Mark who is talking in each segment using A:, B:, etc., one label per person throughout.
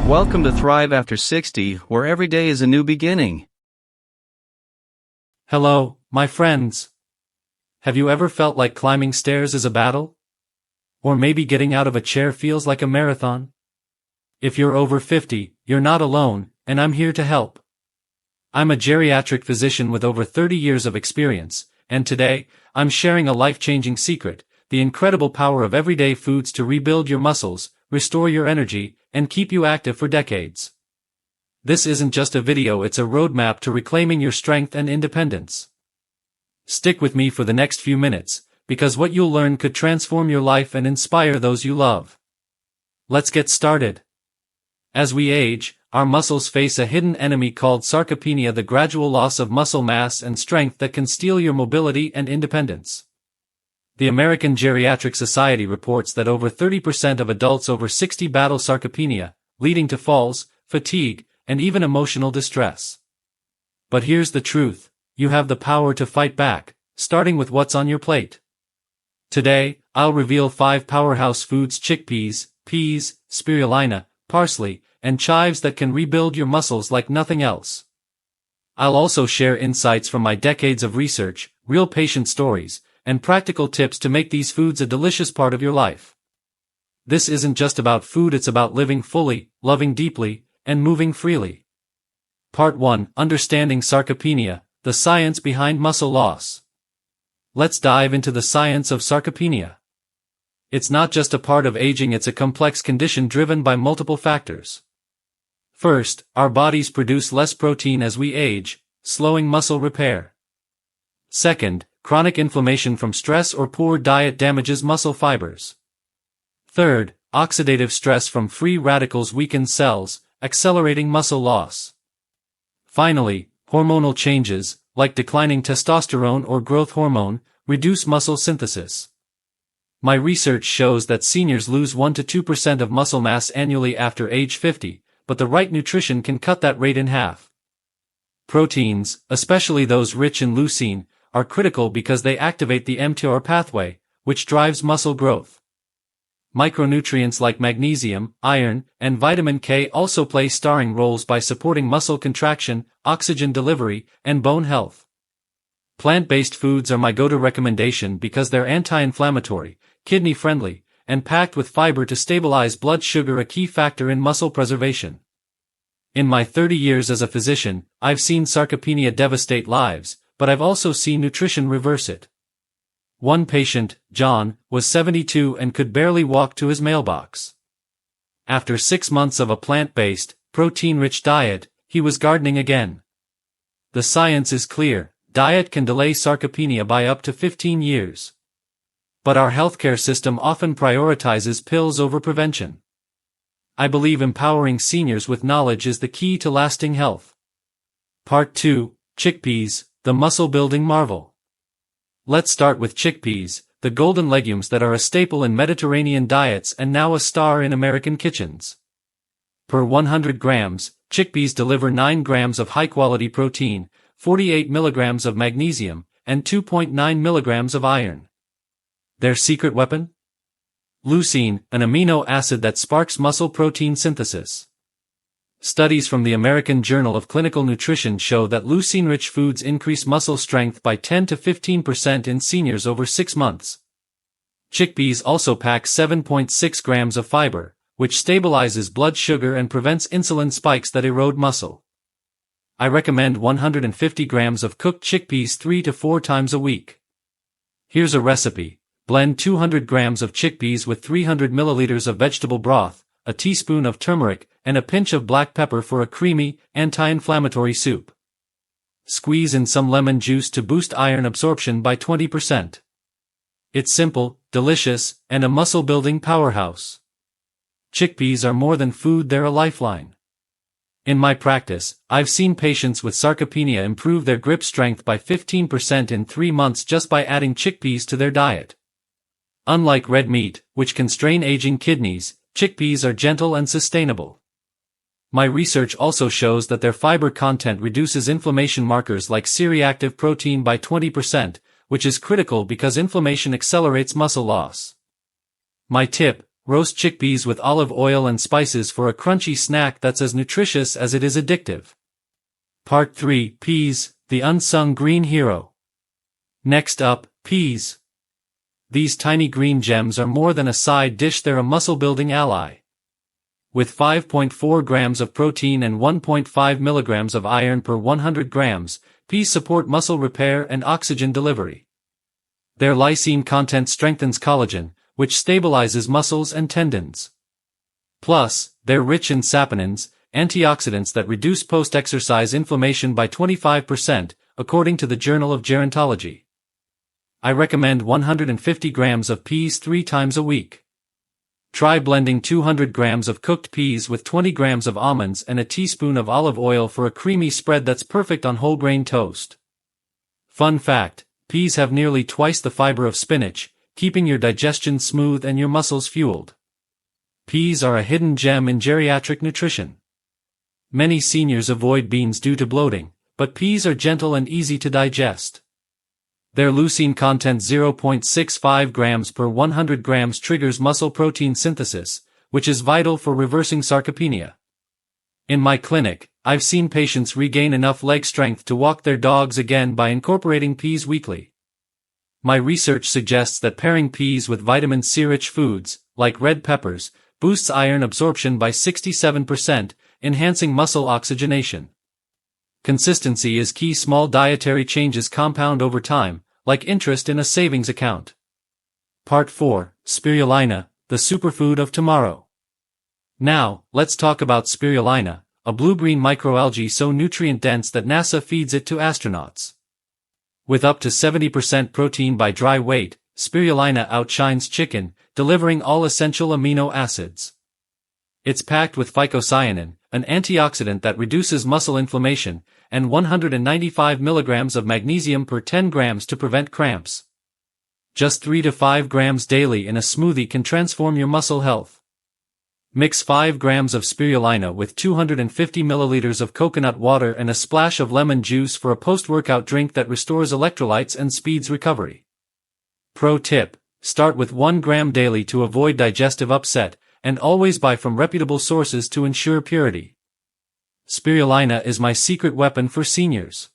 A: Welcome to Thrive After 60, where every day is a new beginning.
B: Hello, my friends. Have you ever felt like climbing stairs is a battle? Or maybe getting out of a chair feels like a marathon? If you're over 50, you're not alone, and I'm here to help. I'm a geriatric physician with over 30 years of experience, and today, I'm sharing a life-changing secret: the incredible power of everyday foods to rebuild your muscles, restore your energy, and keep you active for decades. This isn't just a video, it's a roadmap to reclaiming your strength and independence. Stick with me for the next few minutes, because what you'll learn could transform your life and inspire those you love. Let's get started. As we age, our muscles face a hidden enemy called sarcopenia, the gradual loss of muscle mass and strength that can steal your mobility and independence. The American Geriatric Society reports that over 30% of adults over 60 battle sarcopenia, leading to falls, fatigue, and even emotional distress. But here's the truth: you have the power to fight back, starting with what's on your plate. Today, I'll reveal 5 powerhouse foods: chickpeas, peas, spirulina, parsley, and chives that can rebuild your muscles like nothing else. I'll also share insights from my decades of research, real patient stories, and practical tips to make these foods a delicious part of your life. This isn't just about food, it's about living fully, loving deeply, and moving freely. Part 1: Understanding Sarcopenia, the science behind muscle loss. Let's dive into the science of sarcopenia. It's not just a part of aging, it's a complex condition driven by multiple factors. First, our bodies produce less protein as we age, slowing muscle repair. Second, chronic inflammation from stress or poor diet damages muscle fibers. Third, oxidative stress from free radicals weakens cells, accelerating muscle loss. Finally, hormonal changes, like declining testosterone or growth hormone, reduce muscle synthesis. My research shows that seniors lose 1 to 2% of muscle mass annually after age 50, but the right nutrition can cut that rate in half. Proteins, especially those rich in leucine, are critical because they activate the mTOR pathway, which drives muscle growth. Micronutrients like magnesium, iron, and vitamin K also play starring roles by supporting muscle contraction, oxygen delivery, and bone health. Plant-based foods are my go-to recommendation because they're anti-inflammatory, kidney-friendly, and packed with fiber to stabilize blood sugar, a key factor in muscle preservation. In my 30 years as a physician, I've seen sarcopenia devastate lives, but I've also seen nutrition reverse it. One patient, John, was 72 and could barely walk to his mailbox. After 6 months of a plant-based, protein-rich diet, he was gardening again. The science is clear: diet can delay sarcopenia by up to 15 years. But our healthcare system often prioritizes pills over prevention. I believe empowering seniors with knowledge is the key to lasting health. Part 2: Chickpeas, the muscle-building marvel. Let's start with chickpeas, the golden legumes that are a staple in Mediterranean diets and now a star in American kitchens. Per 100 grams, chickpeas deliver 9 grams of high-quality protein, 48 milligrams of magnesium, and 2.9 milligrams of iron. Their secret weapon? Leucine, an amino acid that sparks muscle protein synthesis. Studies from the American Journal of Clinical Nutrition show that leucine-rich foods increase muscle strength by 10 to 15% in seniors over 6 months. Chickpeas also pack 7.6 grams of fiber, which stabilizes blood sugar and prevents insulin spikes that erode muscle. I recommend 150 grams of cooked chickpeas 3 to 4 times a week. Here's a recipe: blend 200 grams of chickpeas with 300 milliliters of vegetable broth, a teaspoon of turmeric, and a pinch of black pepper for a creamy, anti-inflammatory soup. Squeeze in some lemon juice to boost iron absorption by 20%. It's simple, delicious, and a muscle-building powerhouse. Chickpeas are more than food, they're a lifeline. In my practice, I've seen patients with sarcopenia improve their grip strength by 15% in 3 months just by adding chickpeas to their diet. Unlike red meat, which can strain aging kidneys, chickpeas are gentle and sustainable. My research also shows that their fiber content reduces inflammation markers like C-reactive protein by 20%, which is critical because inflammation accelerates muscle loss. My tip: roast chickpeas with olive oil and spices for a crunchy snack that's as nutritious as it is addictive. Part 3. Peas, the unsung green hero. Next up, peas. These tiny green gems are more than a side dish, they're a muscle-building ally. With 5.4 grams of protein and 1.5 milligrams of iron per 100 grams, peas support muscle repair and oxygen delivery. Their lysine content strengthens collagen, which stabilizes muscles and tendons. Plus, they're rich in saponins, antioxidants that reduce post-exercise inflammation by 25%, according to the Journal of Gerontology. I recommend 150 grams of peas 3 times a week. Try blending 200 grams of cooked peas with 20 grams of almonds and a teaspoon of olive oil for a creamy spread that's perfect on whole grain toast. Fun fact, peas have nearly twice the fiber of spinach, keeping your digestion smooth and your muscles fueled. Peas are a hidden gem in geriatric nutrition. Many seniors avoid beans due to bloating, but peas are gentle and easy to digest. Their leucine content 0.65 grams per 100 grams triggers muscle protein synthesis, which is vital for reversing sarcopenia. In my clinic, I've seen patients regain enough leg strength to walk their dogs again by incorporating peas weekly. My research suggests that pairing peas with vitamin C-rich foods, like red peppers, boosts iron absorption by 67%, enhancing muscle oxygenation. Consistency is key. Small dietary changes compound over time, like interest in a savings account. Part 4. Spirulina, the superfood of tomorrow. Now, let's talk about spirulina, a blue-green microalgae so nutrient-dense that NASA feeds it to astronauts. With up to 70% protein by dry weight, spirulina outshines chicken, delivering all essential amino acids. It's packed with phycocyanin, an antioxidant that reduces muscle inflammation, and 195 milligrams of magnesium per 10 grams to prevent cramps. Just 3 to 5 grams daily in a smoothie can transform your muscle health. Mix 5 grams of spirulina with 250 milliliters of coconut water and a splash of lemon juice for a post-workout drink that restores electrolytes and speeds recovery. Pro tip: start with 1 gram daily to avoid digestive upset, and always buy from reputable sources to ensure purity. Spirulina is my secret weapon for seniors.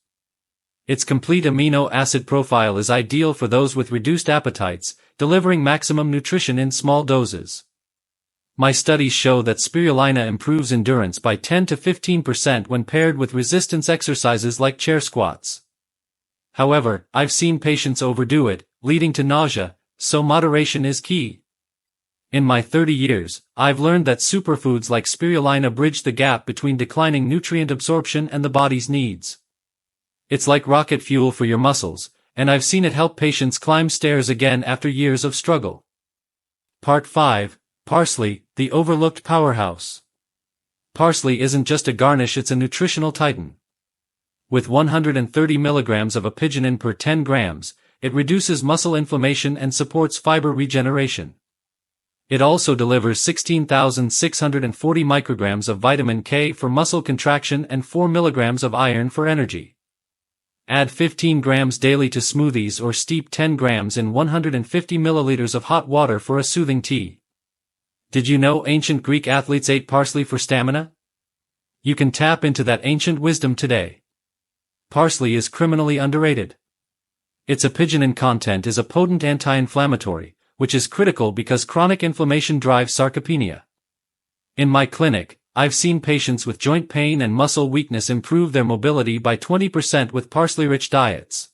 B: Its complete amino acid profile is ideal for those with reduced appetites, delivering maximum nutrition in small doses. My studies show that spirulina improves endurance by 10 to 15% when paired with resistance exercises like chair squats. However, I've seen patients overdo it, leading to nausea, so moderation is key. In my 30 years, I've learned that superfoods like spirulina bridge the gap between declining nutrient absorption and the body's needs. It's like rocket fuel for your muscles, and I've seen it help patients climb stairs again after years of struggle. Part 5. Parsley, the overlooked powerhouse. Parsley isn't just a garnish, it's a nutritional titan. With 130 milligrams of apigenin per 10 grams, it reduces muscle inflammation and supports fiber regeneration. It also delivers 16,640 micrograms of vitamin K for muscle contraction and 4 milligrams of iron for energy. Add 15 grams daily to smoothies or steep 10 grams in 150 milliliters of hot water for a soothing tea. Did you know ancient Greek athletes ate parsley for stamina? You can tap into that ancient wisdom today. Parsley is criminally underrated. Its apigenin content is a potent anti-inflammatory, which is critical because chronic inflammation drives sarcopenia. In my clinic, I've seen patients with joint pain and muscle weakness improve their mobility by 20% with parsley-rich diets.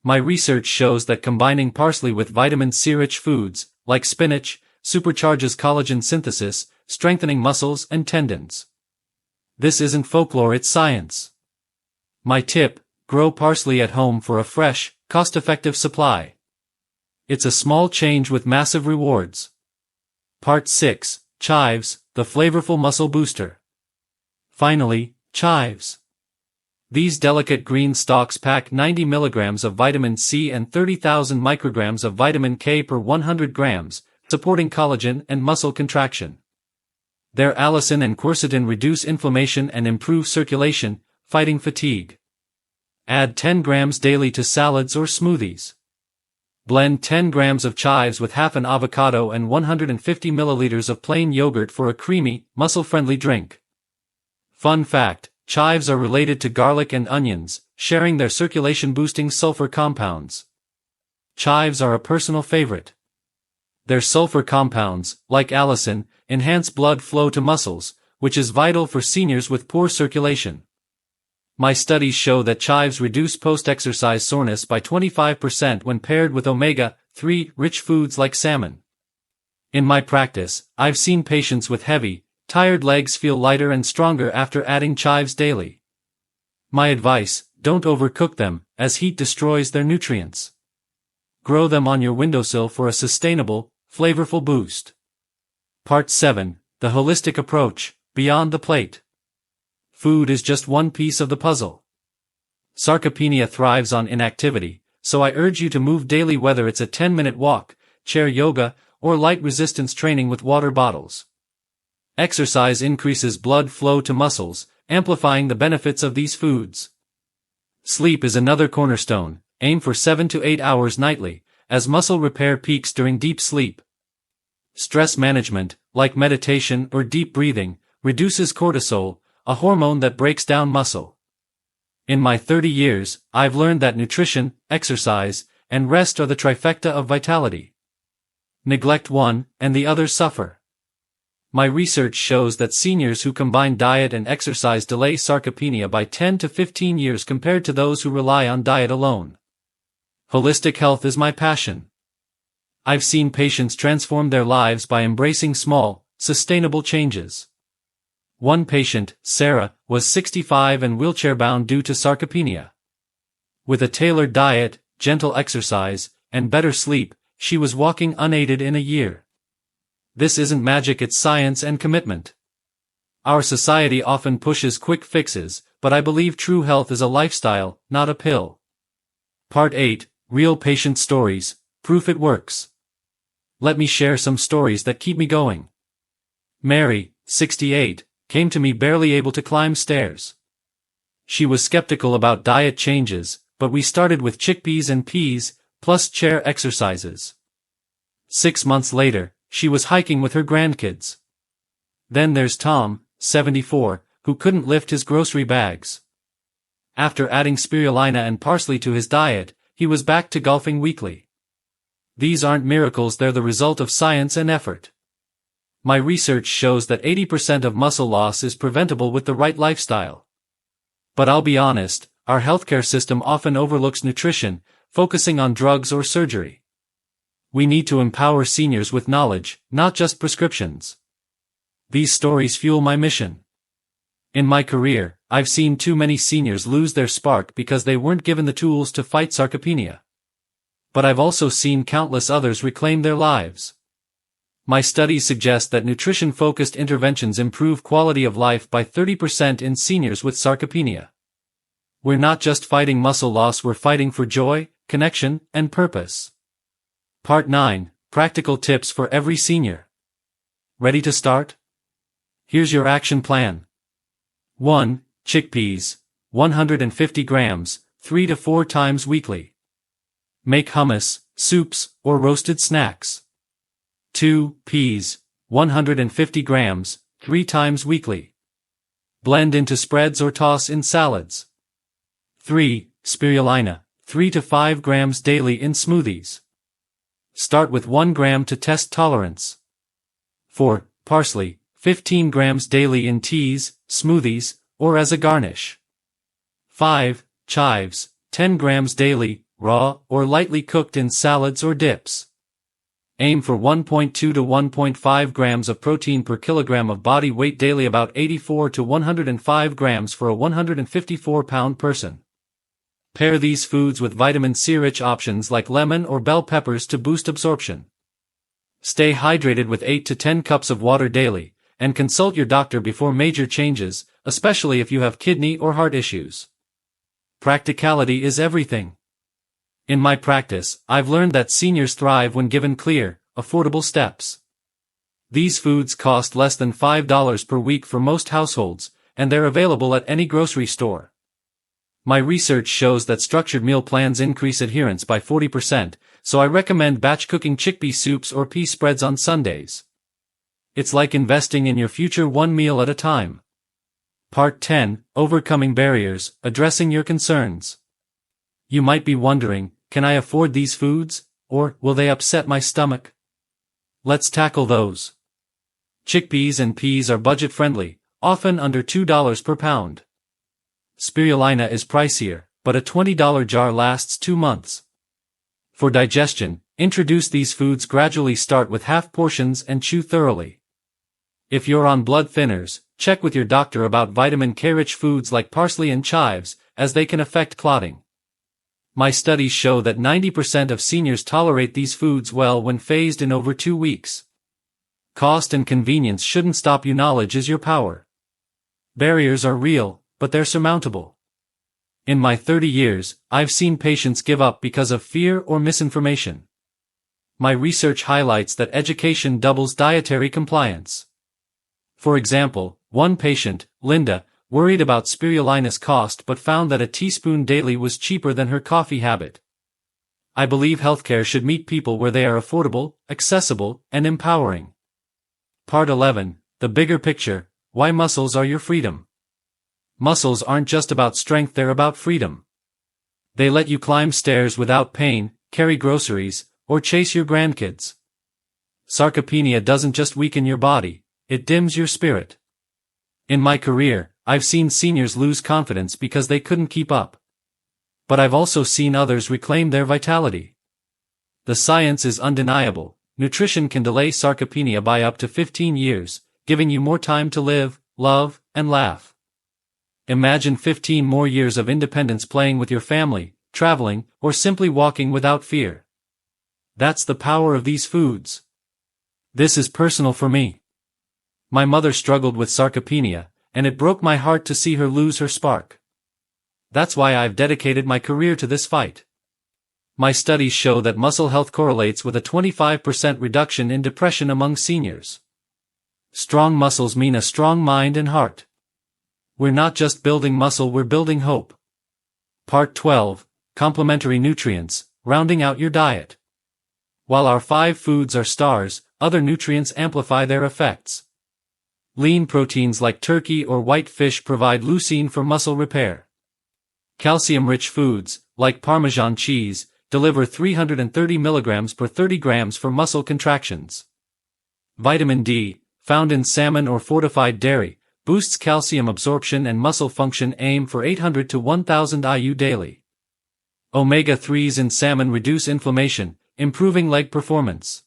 B: My research shows that combining parsley with vitamin C-rich foods, like spinach, supercharges collagen synthesis, strengthening muscles and tendons. This isn't folklore, it's science. My tip: grow parsley at home for a fresh, cost-effective supply. It's a small change with massive rewards. Part 6. Chives, the flavorful muscle booster. Finally, chives. These delicate green stalks pack 90 milligrams of vitamin C and 30,000 micrograms of vitamin K per 100 grams, supporting collagen and muscle contraction. Their allicin and quercetin reduce inflammation and improve circulation, fighting fatigue. Add 10 grams daily to salads or smoothies. Blend 10 grams of chives with half an avocado and 150 milliliters of plain yogurt for a creamy, muscle-friendly drink. Fun fact, chives are related to garlic and onions, sharing their circulation-boosting sulfur compounds. Chives are a personal favorite. Their sulfur compounds, like allicin, enhance blood flow to muscles, which is vital for seniors with poor circulation. My studies show that chives reduce post-exercise soreness by 25% when paired with omega-3 rich foods like salmon. In my practice, I've seen patients with heavy, tired legs feel lighter and stronger after adding chives daily. My advice, don't overcook them, as heat destroys their nutrients. Grow them on your windowsill for a sustainable, flavorful boost. Part 7, The Holistic Approach, Beyond the Plate. Food is just one piece of the puzzle. Sarcopenia thrives on inactivity, so I urge you to move daily, whether it's a 10-minute walk, chair yoga, or light resistance training with water bottles. Exercise increases blood flow to muscles, amplifying the benefits of these foods. Sleep is another cornerstone. Aim for 7 to 8 hours nightly, as muscle repair peaks during deep sleep. Stress management, like meditation or deep breathing, reduces cortisol, a hormone that breaks down muscle. In my 30 years, I've learned that nutrition, exercise, and rest are the trifecta of vitality. Neglect one, and the others suffer. My research shows that seniors who combine diet and exercise delay sarcopenia by 10 to 15 years compared to those who rely on diet alone. Holistic health is my passion. I've seen patients transform their lives by embracing small, sustainable changes. One patient, Sarah, was 65 and wheelchair-bound due to sarcopenia. With a tailored diet, gentle exercise, and better sleep, she was walking unaided in a year. This isn't magic, it's science and commitment. Our society often pushes quick fixes, but I believe true health is a lifestyle, not a pill. Part 8, Real Patient Stories, Proof It Works. Let me share some stories that keep me going. Mary, 68, came to me barely able to climb stairs. She was skeptical about diet changes, but we started with chickpeas and peas, plus chair exercises. 6 months later, she was hiking with her grandkids. Then there's Tom, 74, who couldn't lift his grocery bags. After adding spirulina and parsley to his diet, he was back to golfing weekly. These aren't miracles, they're the result of science and effort. My research shows that 80% of muscle loss is preventable with the right lifestyle. But I'll be honest, our healthcare system often overlooks nutrition, focusing on drugs or surgery. We need to empower seniors with knowledge, not just prescriptions. These stories fuel my mission. In my career, I've seen too many seniors lose their spark because they weren't given the tools to fight sarcopenia. But I've also seen countless others reclaim their lives. My studies suggest that nutrition-focused interventions improve quality of life by 30% in seniors with sarcopenia. We're not just fighting muscle loss, we're fighting for joy, connection, and purpose. Part 9, Practical Tips for Every Senior. Ready to start? Here's your action plan. 1. Chickpeas, 150 grams, 3 to 4 times weekly. Make hummus, soups, or roasted snacks. 2. Peas, 150 grams, 3 times weekly. Blend into spreads or toss in salads. 3. Spirulina, 3 to 5 grams daily in smoothies. Start with 1 gram to test tolerance. 4. Parsley, 15 grams daily in teas, smoothies, or as a garnish. 5. Chives, 10 grams daily, raw or lightly cooked in salads or dips. Aim for 1.2 to 1.5 grams of protein per kilogram of body weight daily, about 84 to 105 grams for a 154-pound person. Pair these foods with vitamin C-rich options like lemon or bell peppers to boost absorption. Stay hydrated with 8 to 10 cups of water daily, and consult your doctor before major changes, especially if you have kidney or heart issues. Practicality is everything. In my practice, I've learned that seniors thrive when given clear, affordable steps. These foods cost less than $5 per week for most households, and they're available at any grocery store. My research shows that structured meal plans increase adherence by 40%, so I recommend batch cooking chickpea soups or pea spreads on Sundays. It's like investing in your future one meal at a time. Part 10, Overcoming Barriers, Addressing Your Concerns. You might be wondering, can I afford these foods, or will they upset my stomach? Let's tackle those. Chickpeas and peas are budget-friendly, often under $2 per pound. Spirulina is pricier, but a $20 jar lasts 2 months. For digestion, introduce these foods gradually. Start with half portions and chew thoroughly. If you're on blood thinners, check with your doctor about vitamin K-rich foods like parsley and chives, as they can affect clotting. My studies show that 90% of seniors tolerate these foods well when phased in over 2 weeks. Cost and convenience shouldn't stop you. Knowledge is your power. Barriers are real, but they're surmountable. In my 30 years, I've seen patients give up because of fear or misinformation. My research highlights that education doubles dietary compliance. For example, one patient, Linda, worried about spirulina's cost but found that a teaspoon daily was cheaper than her coffee habit. I believe healthcare should meet people where they are: affordable, accessible, and empowering. Part 11, The Bigger Picture, Why Muscles Are Your Freedom. Muscles aren't just about strength, they're about freedom. They let you climb stairs without pain, carry groceries, or chase your grandkids. Sarcopenia doesn't just weaken your body, it dims your spirit. In my career, I've seen seniors lose confidence because they couldn't keep up. But I've also seen others reclaim their vitality. The science is undeniable. Nutrition can delay sarcopenia by up to 15 years, giving you more time to live, love, and laugh. Imagine 15 more years of independence, playing with your family, traveling, or simply walking without fear. That's the power of these foods. This is personal for me. My mother struggled with sarcopenia, and it broke my heart to see her lose her spark. That's why I've dedicated my career to this fight. My studies show that muscle health correlates with a 25% reduction in depression among seniors. Strong muscles mean a strong mind and heart. We're not just building muscle, we're building hope. Part 12, Complementary Nutrients, Rounding Out Your Diet. While our 5 foods are stars, other nutrients amplify their effects. Lean proteins like turkey or white fish provide leucine for muscle repair. Calcium-rich foods, like Parmesan cheese, deliver 330 mg per 30 grams for muscle contractions. Vitamin D, found in salmon or fortified dairy, boosts calcium absorption and muscle function. Aim for 800 to 1000 IU daily. Omega-3s in salmon reduce inflammation, improving leg performance.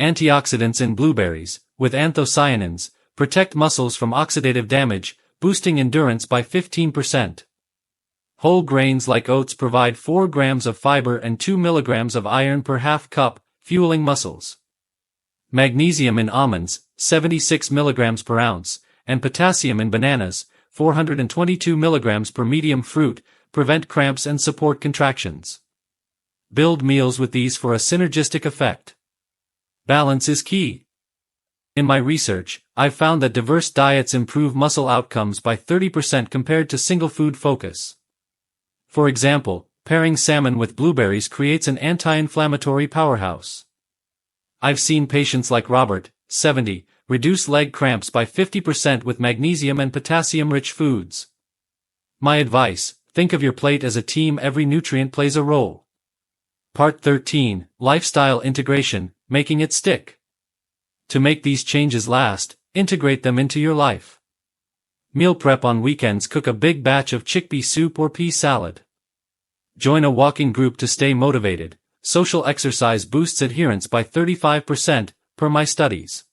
B: Antioxidants in blueberries, with anthocyanins, protect muscles from oxidative damage, boosting endurance by 15%. Whole grains like oats provide 4 grams of fiber and 2 milligrams of iron per half cup, fueling muscles. Magnesium in almonds, 76 milligrams per ounce, and potassium in bananas, 422 milligrams per medium fruit, prevent cramps and support contractions. Build meals with these for a synergistic effect. Balance is key. In my research, I've found that diverse diets improve muscle outcomes by 30% compared to single food focus. For example, pairing salmon with blueberries creates an anti-inflammatory powerhouse. I've seen patients like Robert, 70, reduce leg cramps by 50% with magnesium and potassium-rich foods. My advice: think of your plate as a team, every nutrient plays a role. Part 13, Lifestyle Integration, Making it Stick. To make these changes last, integrate them into your life. Meal prep on weekends. Cook a big batch of chickpea soup or pea salad. Join a walking group to stay motivated. Social exercise boosts adherence by 35%, per my studies.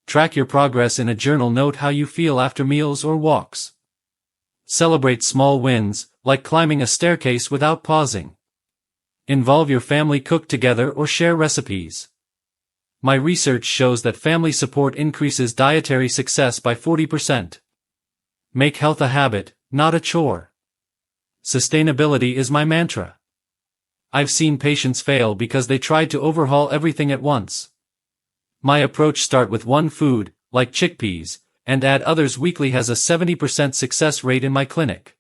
B: Track your progress in a journal. Note how you feel after meals or walks. Celebrate small wins, like climbing a staircase without pausing. Involve your family. Cook together or share recipes. My research shows that family support increases dietary success by 40%. Make health a habit, not a chore. Sustainability is my mantra. I've seen patients fail because they tried to overhaul everything at once. My approach: start with one food, like chickpeas, and add others weekly. Has a 70% success rate in my clinic.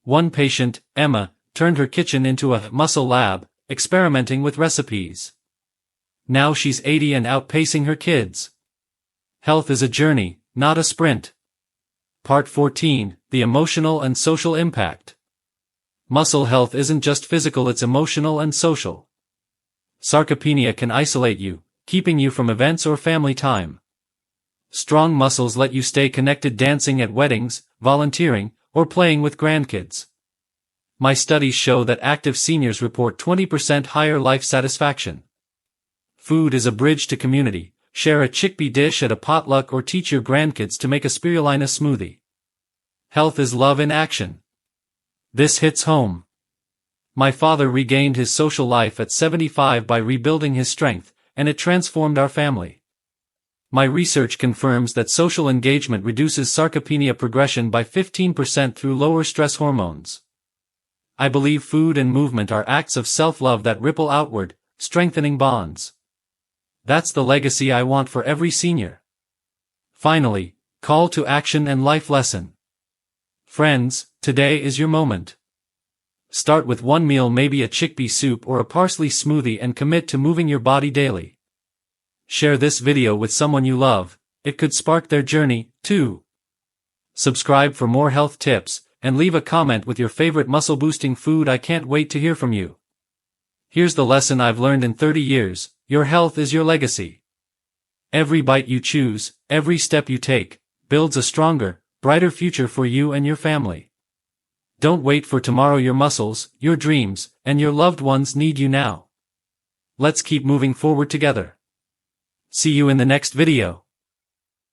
B: One patient, Emma, turned her kitchen into a muscle lab, experimenting with recipes. Now she's 80 and outpacing her kids. Health is a journey, not a sprint. Part 14, The Emotional and Social Impact. Muscle health isn't just physical, it's emotional and social. Sarcopenia can isolate you, keeping you from events or family time. Strong muscles let you stay connected, dancing at weddings, volunteering, or playing with grandkids. My studies show that active seniors report 20% higher life satisfaction. Food is a bridge to community. Share a chickpea dish at a potluck or teach your grandkids to make a spirulina smoothie. Health is love in action. This hits home. My father regained his social life at 75 by rebuilding his strength, and it transformed our family. My research confirms that social engagement reduces sarcopenia progression by 15% through lower stress hormones. I believe food and movement are acts of self-love that ripple outward, strengthening bonds. That's the legacy I want for every senior. Finally, call to action and life lesson. Friends, today is your moment. Start with one meal, maybe a chickpea soup or a parsley smoothie, and commit to moving your body daily. Share this video with someone you love, it could spark their journey, too. Subscribe for more health tips, and leave a comment with your favorite muscle-boosting food. I can't wait to hear from you. Here's the lesson I've learned in 30 years, your health is your legacy. Every bite you choose, every step you take, builds a stronger, brighter future for you and your family. Don't wait for tomorrow, your muscles, your dreams, and your loved ones need you now. Let's keep moving forward together. See you in the next video.